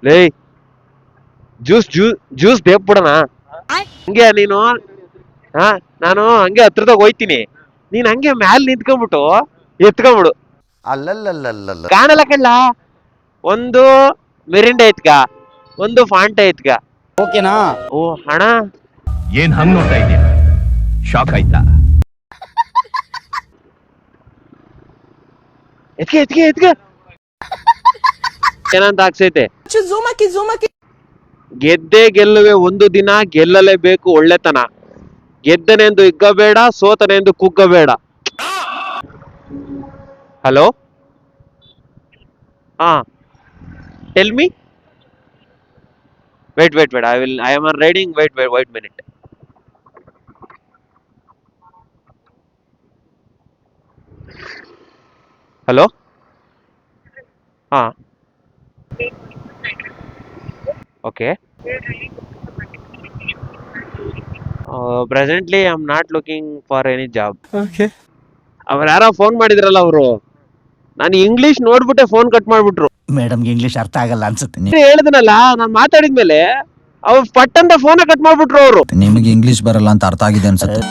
ಲೇ juice juice ಬೇಕ್ಬಿಡಣ ಹಂಗೆ ನೀನು. ಹಾ ನಾನು ಹಂಗೆ ಹತ್ರದಾಗ ಹೋಯ್ತೀನಿ, ನೀನ್ ಹಂಗೆ ಮ್ಯಾಲ್ ನಿಂತ್ಕೊಂಡ್ಬಿಟ್ಟು ಎತ್ಕೊಂಡ್ಬಿಡು. ಅಲ್ಲಲ್ಲಲ್ಲಲ್ಲ ಕಾಣಲ್ಲ ಕಣ್ಲ. ಒಂದು ಮಿರಿಂಡ ಎತ್ಕ, ಒಂದು ಫಾಂಟ ಎತ್ಕ. ಓಕೆನಾ? ಓ ಹಣ ಏನ್ ಹಂಗ್ ನೋಡ್ತಾ ಇದೀಯ? ಶಾಕ್ ಆಯ್ತಾ? ಎತ್ಕೆ ಎತ್ಕೆ ಎತ್ಕ ಏನಂತ ಆಗ್ಸೈತೆ. ಗೆದ್ದೆ ಗೆಲ್ಲುವೆ ಒಂದು ದಿನ, ಗೆಲ್ಲಲೇಬೇಕು ಒಳ್ಳೆತನ. ಗೆದ್ದನೆಂದು ಹಿಗ್ಗಬೇಡ, ಸೋತನೆಂದು ಕುಗ್ಗಬೇಡ. ಹಲೋ, ಹಾ tell me. wait I am on reading. wait minute. Hello, ಹಾ okay. Presently I am not looking for any job. ಅವ್ರು ಯಾರೋ ಫೋನ್ ಮಾಡಿದ್ರಲ್ಲ ಅವರು, ನಾನು ಇಂಗ್ಲಿಷ್ ನೋಡ್ಬಿಟ್ಟೆ ಫೋನ್ ಕಟ್ ಮಾಡ್ಬಿಟ್ರು. ಮೇಡಮ್ಗೆ ಇಂಗ್ಲಿಷ್ ಅರ್ಥ ಆಗಲ್ಲ ಅನ್ಸುತ್ತೆ. ಹೇಳಿದ್ನಲ್ಲ ನಾನು ಮಾತಾಡಿದ್ಮೇಲೆ ಅವ್ರು ಪಟ್ ಅಂತ ಫೋನ್ ಕಟ್ ಮಾಡ್ಬಿಟ್ರು ಅವರು. ನಿಮಗೆ ಇಂಗ್ಲಿಷ್ ಬರಲ್ಲ ಅಂತ ಅರ್ಥ ಆಗಿದೆ ಅನ್ಸುತ್ತೆ.